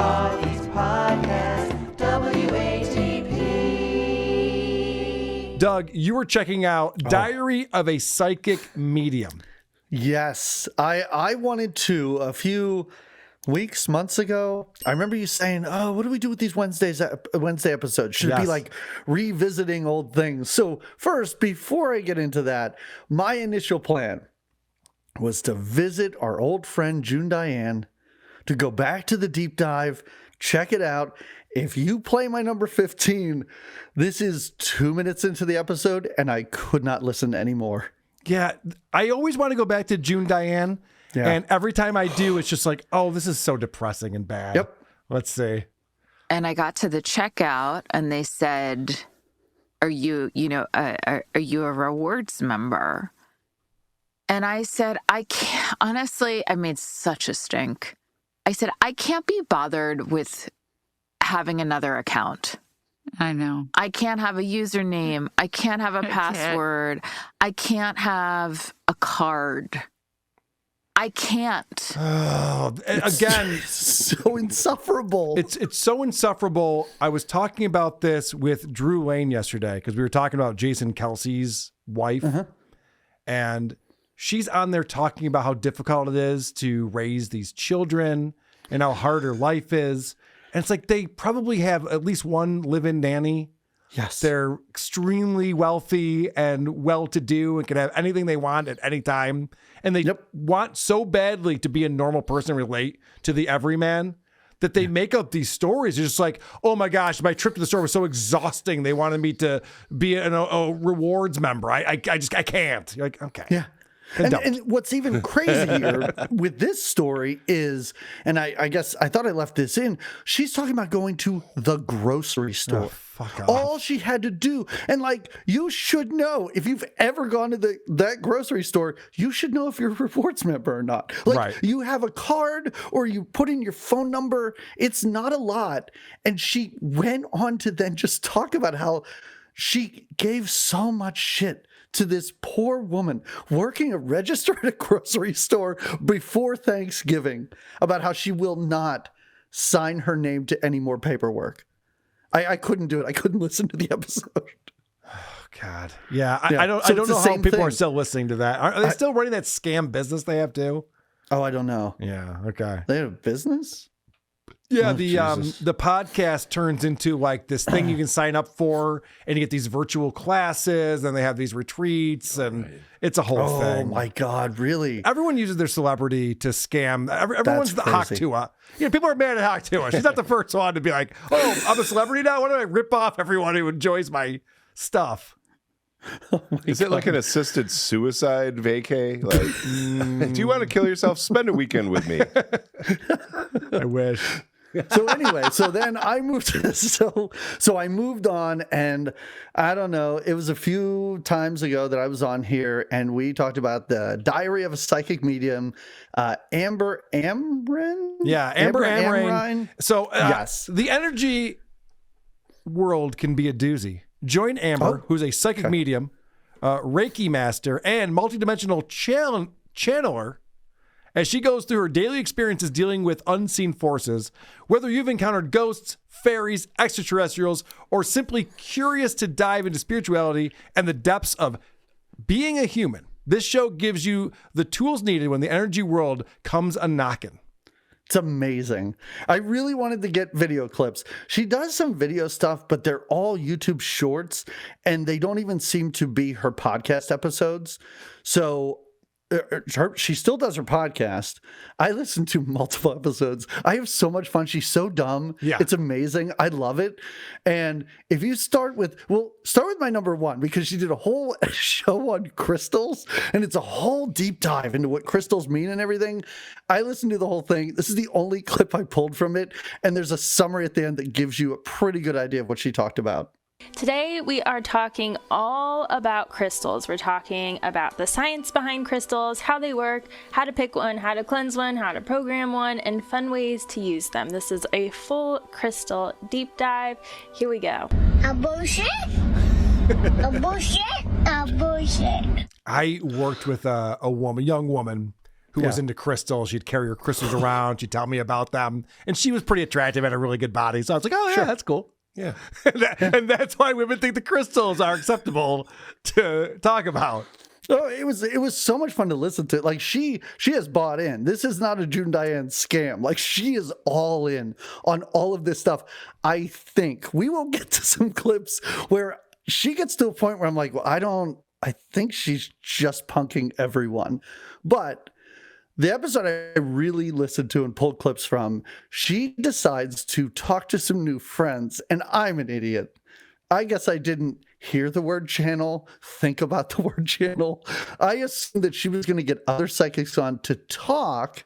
Podcast, WATP. Doug, you were checking out Diary of a Psychic Medium. Yes, I wanted to a few months ago. I remember you saying, "Oh, what do we do with these Wednesday episodes? Should it be like revisiting old things?" So first, before I get into that, my initial plan was to visit our old friend June Diane, to go back to the deep dive, check it out. If you play my number 15, this is 2 minutes into the episode, and I could not listen anymore. Yeah, I always want to go back to June Diane. Yeah. And every time I do, it's just like, oh, this is so depressing and bad. Yep. Let's see. And I got to the checkout and they said, are you a rewards member? And I said, I can't, honestly, I made such a stink. I said, I can't be bothered with having another account. I know. I can't have a username. I can't have a password. I can't have a card. I can't. Oh, again, so insufferable. It's so insufferable. I was talking about this with Drew Lane yesterday because we were talking about Jason Kelsey's wife. And she's on there talking about how difficult it is to raise these children and how hard her life is. And it's like they probably have at least one live-in nanny. Yes. They're extremely wealthy and well-to-do and can have anything they want at any time. And they want so badly to be a normal person and relate to the everyman that they make up these stories. It's just like, oh my gosh, my trip to the store was so exhausting. They wanted me to be a rewards member. I can't. You're like, okay. Yeah. And what's even crazier with this story is, and I guess I thought I left this in, she's talking about going to the grocery store. Oh, fuck off. All she had to do, and like, you should know, if you've ever gone to that grocery store, you should know if you're a rewards member or not. Like, you have a card or you put in your phone number. It's not a lot. And she went on to then just talk about how she gave so much shit to this poor woman working a register at a grocery store before Thanksgiving about how she will not sign her name to any more paperwork. I couldn't do it. I couldn't listen to the episode. Oh, God. Yeah. I don't know how people are still listening to that. Are they still running that scam business they have to? Oh, I don't know. Yeah. Okay. They have a business? Yeah, the podcast turns into like this thing you can sign up for, and you get these virtual classes, and they have these retreats, and it's a whole thing. Oh my God, really? Everyone uses their celebrity to scam. Everyone's the Haktua. People are mad at Haktua. She's not the first one to be like, oh, I'm a celebrity now? Why do I rip off everyone who enjoys my stuff? Is it like an assisted suicide vacay? Like, do you want to kill yourself? Spend a weekend with me. I wish. So anyway, so then I moved. So I moved on, and I don't know. It was a few times ago that I was on here, and we talked about the Diary of a Psychic Medium, Amber Amrhein. Yeah, Amber Amrhein. So yes, the energy world can be a doozy. Join Amber, who's a psychic medium, Reiki Master, and multidimensional channeler, as she goes through her daily experiences dealing with unseen forces. Whether you've encountered ghosts, fairies, extraterrestrials, or simply curious to dive into spirituality and the depths of being a human, this show gives you the tools needed when the energy world comes a-knocking. It's amazing. I really wanted to get video clips. She does some video stuff, but they're all YouTube shorts, and they don't even seem to be her podcast episodes. So she still does her podcast. I listen to multiple episodes. I have so much fun. She's so dumb. Yeah. It's amazing. I love it. And if you start with my number one, because she did a whole show on crystals, and it's a whole deep dive into what crystals mean and everything. I listened to the whole thing. This is the only clip I pulled from it. And there's a summary at the end that gives you a pretty good idea of what she talked about. Today we are talking all about crystals. We're talking about the science behind crystals, how they work, how to pick one, how to cleanse one, how to program one, and fun ways to use them. This is a full crystal deep dive. Here we go. A bullshit? A bullshit? A bullshit. I worked with a young woman who was into crystals. She'd carry her crystals around. She'd tell me about them. And she was pretty attractive, had a really good body. So I was like, oh, yeah, that's cool. Yeah. And that's why women think the crystals are acceptable to talk about. Oh, it was so much fun to listen to. Like she has bought in. This is not a June Diane scam. Like she is all in on all of this stuff. I think we will get to some clips where she gets to a point where I'm like, well, I think she's just punking everyone. But the episode I really listened to and pulled clips from, she decides to talk to some new friends, and I'm an idiot. I guess I didn't hear the word channel, think about the word channel. I assumed that she was going to get other psychics on to talk.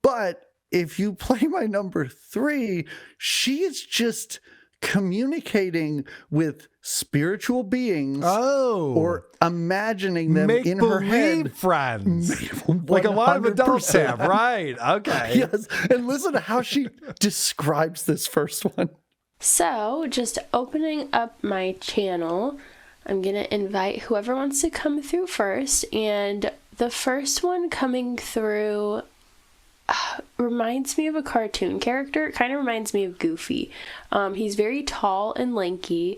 But if you play my number 3, she is just communicating with spiritual beings or imagining them in her head. Friends. Like a lot of adults have. Right. Okay. Yes. And listen to how she describes this first one. So, just opening up my channel, I'm going to invite whoever wants to come through first. And the first one coming through reminds me of a cartoon character. It kind of reminds me of Goofy. He's very tall and lanky,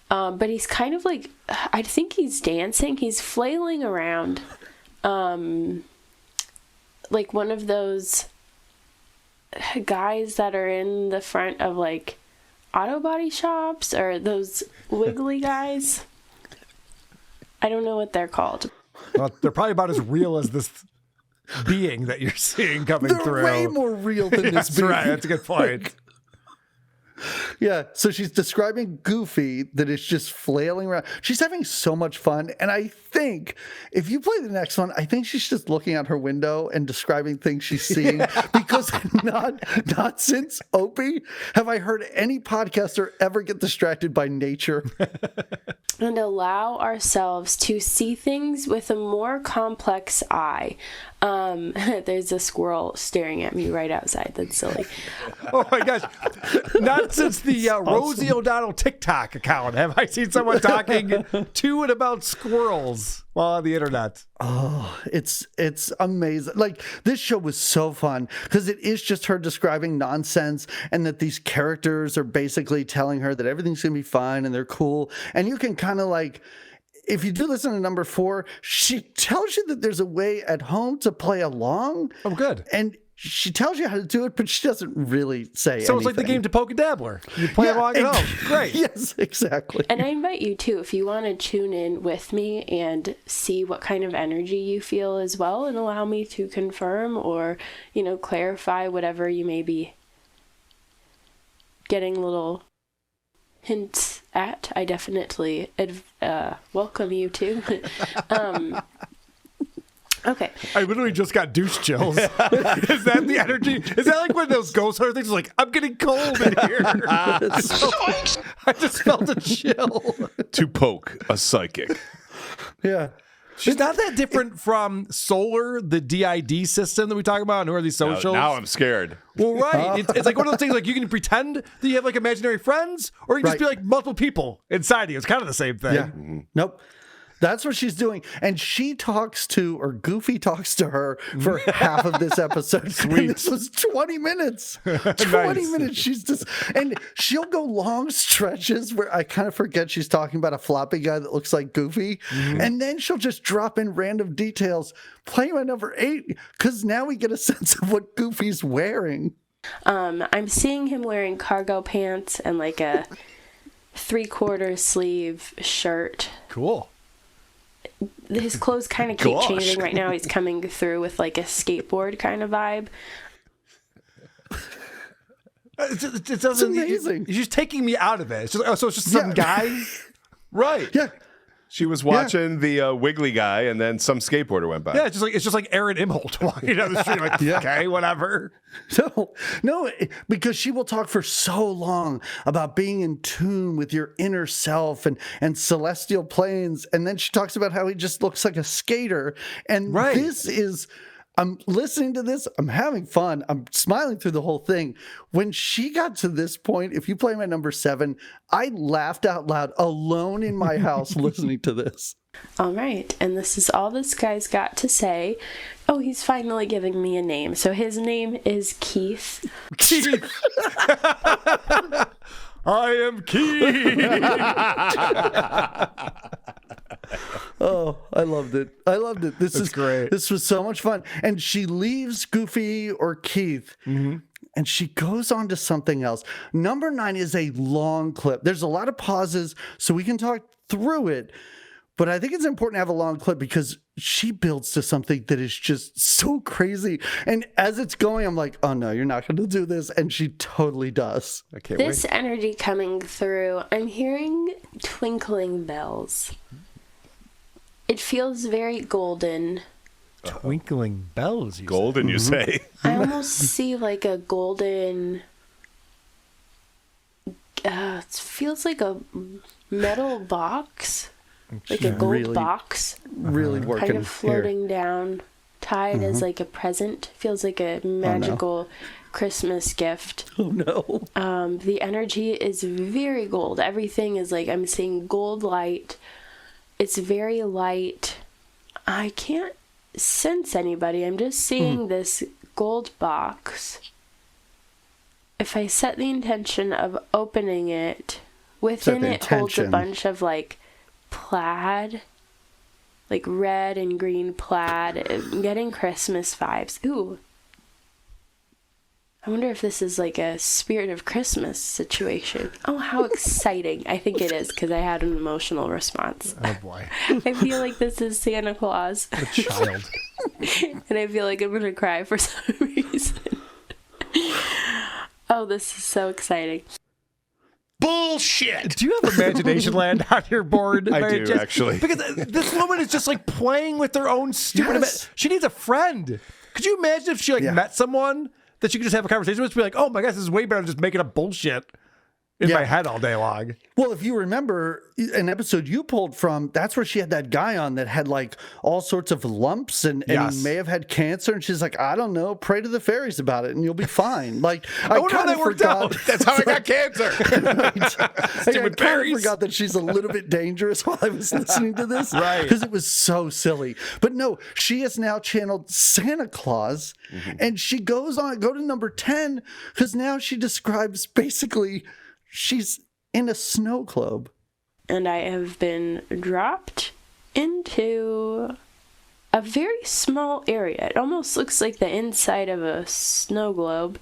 but he's kind of like, I think he's dancing. He's flailing around like one of those guys that are in the front of like auto body shops, or those wiggly guys. I don't know what they're called. Well, they're probably about as real as this being that you're seeing coming They're through. way more real than this That's being. right. That's a good point. Yeah, so she's describing Goofy that is just flailing around. She's having so much fun, and I think if you play the next one, I think she's just looking out her window and describing things she's seeing. Because not since Opie have I heard any podcaster ever get distracted by nature. And allow ourselves to see things with a more complex eye. There's a squirrel staring at me right outside. That's silly. Oh my gosh. Not since the Rosie O'Donnell TikTok account have I seen someone talking to and about squirrels while on the internet. Oh, it's amazing. Like, this show was so fun because it is just her describing nonsense, and that these characters are basically telling her that everything's going to be fine and they're cool. And you can kind of like, if you do listen to number 4, she tells you that there's a way at home to play along. Oh, good. And she tells you how to do it, but she doesn't really say anything. So it's like the game to Poke a Dabbler. You play along at home. Great. Yes, exactly. And I invite you too, if you want to tune in with me and see what kind of energy you feel as well, and allow me to confirm or, clarify whatever you may be getting little hints at. I definitely welcome you to. Okay. I literally just got douche chills. Is that the energy? Is that like one of those ghost hunter things? Like, I'm getting cold in here. I just felt a chill. To poke a psychic. Yeah. She's not that different from Solar, the DID system that we talk about. Who are these socials? Now I'm scared. Well, right. It's like one of those things, like you can pretend that you have like imaginary friends, or you can just be like multiple people inside you. It's kind of the same thing. Yeah. Nope. That's what she's doing. And she talks to, or Goofy talks to her for half of this episode. Sweet. And this was 20 minutes. 20 minutes. She's just, and she'll go long stretches where I kind of forget she's talking about a floppy guy that looks like Goofy. Mm-hmm. And then she'll just drop in random details. Play my number 8, because now we get a sense of what Goofy's wearing. I'm seeing him wearing cargo pants and like a 3/4 sleeve shirt. Cool. His clothes kind of keep changing right now. He's coming through with like a skateboard kind of vibe. It doesn't. It's amazing. You're just taking me out of it. It's just, so it's just some guy, right? Yeah. She was watching the wiggly guy, and then some skateboarder went by. Yeah, it's just like Aaron Imholt walking down the street. Like, okay, whatever. No, because she will talk for so long about being in tune with your inner self and celestial planes, and then she talks about how he just looks like a skater. And this is I'm listening to this. I'm having fun. I'm smiling through the whole thing. When she got to this point, if you play my number 7, I laughed out loud alone in my house listening to this. All right. And this is all this guy's got to say. Oh, he's finally giving me a name. So his name is Keith. Keith. I am Keith. Oh, I loved it. This is great. This was so much fun. And she leaves Goofy or Keith, and she goes on to something else. Number 9 is a long clip. There's a lot of pauses, so we can talk through it. But I think it's important to have a long clip because she builds to something that is just so crazy. And as it's going, I'm like, oh no, you're not going to do this. And she totally does. I can't This wait. energy coming through, I'm hearing twinkling bells. It feels very golden. Twinkling bells. You Golden, you say? I almost see like a golden. It feels like a metal box, like a gold Really box, Really working kind of here. floating down, tied as like a present. Feels like a magical Christmas gift. Oh no. The energy is very gold. Everything is like, I'm seeing gold light. It's very light. I can't sense anybody. I'm just seeing this gold box. If I set the intention of opening it, within it holds a bunch of like plaid, like red and green plaid. I'm getting Christmas vibes. Ooh. I wonder if this is like a spirit of Christmas situation. Oh, how exciting. I think it is because I had an emotional response. Oh boy. I feel like this is Santa Claus. A child. And I feel like I'm going to cry for some reason. Oh, this is so exciting. Bullshit! Do you have Imagination Land on your board? I Mary? do, actually. Because this woman is just like playing with her own stupid. Yes. She needs a friend. Could you imagine if she like met someone that she could just have a conversation with? Be like, oh my gosh, this is way better than just making up bullshit in my head all day long. Well, if you remember an episode you pulled from, that's where she had that guy on that had like all sorts of lumps and he may have had cancer. And she's like, I don't know, pray to the fairies about it and you'll be fine. Like, I wonder how that worked out. That's how I got cancer. I kind of forgot that she's a little bit dangerous while I was listening to this. Right. Because it was so silly. But no, she has now channeled Santa Claus and she goes on, go to number 10, because now she describes basically she's in a snow globe. And I have been dropped into a very small area. It almost looks like the inside of a snow globe.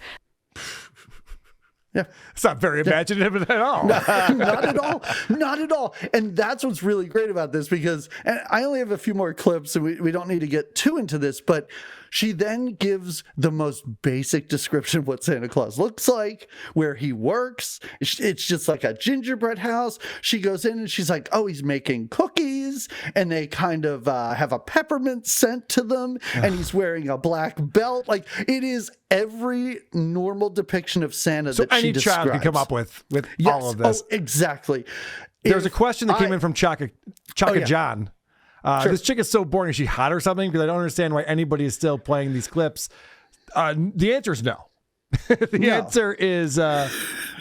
Yeah. It's not very imaginative at all. Not at all. Not at all. And that's what's really great about this because, and I only have a few more clips and we don't need to get too into this, but she then gives the most basic description of what Santa Claus looks like, where he works. It's just like a gingerbread house. She goes in and she's like, oh, he's making cookies and they kind of have a peppermint scent to them and he's wearing a black belt. Like it is every normal depiction of Santa that she describes. Child can come up with all of this. Oh, exactly. There's a question that came in from Chaka John. This chick is so boring. Is she hot or something? Because I don't understand why anybody is still playing these clips. The answer is no. The answer is a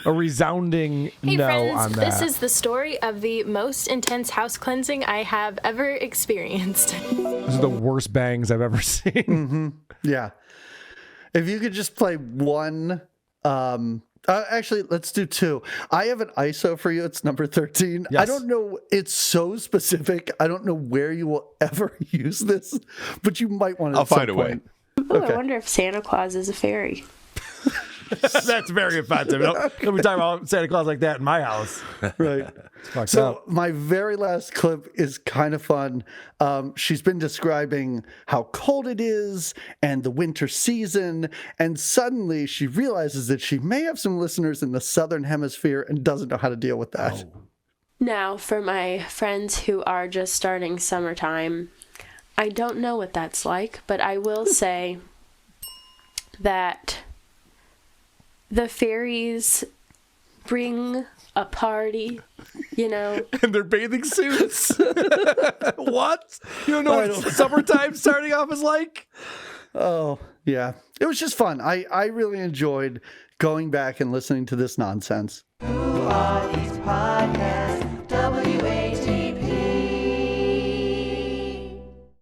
resounding Hey no friends, on that. this is the story of the most intense house cleansing I have ever experienced. Those are the worst bangs I've ever seen. Mm-hmm. Yeah. If you could just play one, actually, let's do 2. I have an ISO for you. It's number 13. Yes. I don't know. It's so specific. I don't know where you will ever use this, but you might want to. I'll find a way. Ooh, I wonder if Santa Claus is a fairy. That's very offensive. Don't be talking about Santa Claus like that in my house. Right. So my very last clip is kind of fun. She's been describing how cold it is and the winter season. And suddenly she realizes that she may have some listeners in the Southern Hemisphere and doesn't know how to deal with that. Now, for my friends who are just starting summertime, I don't know what that's like, but I will say that the fairies bring a party, you know. And their bathing suits. What? You don't know what summertime starting off is like? Oh, yeah. It was just fun. I really enjoyed going back and listening to this nonsense. Who are these podcasts?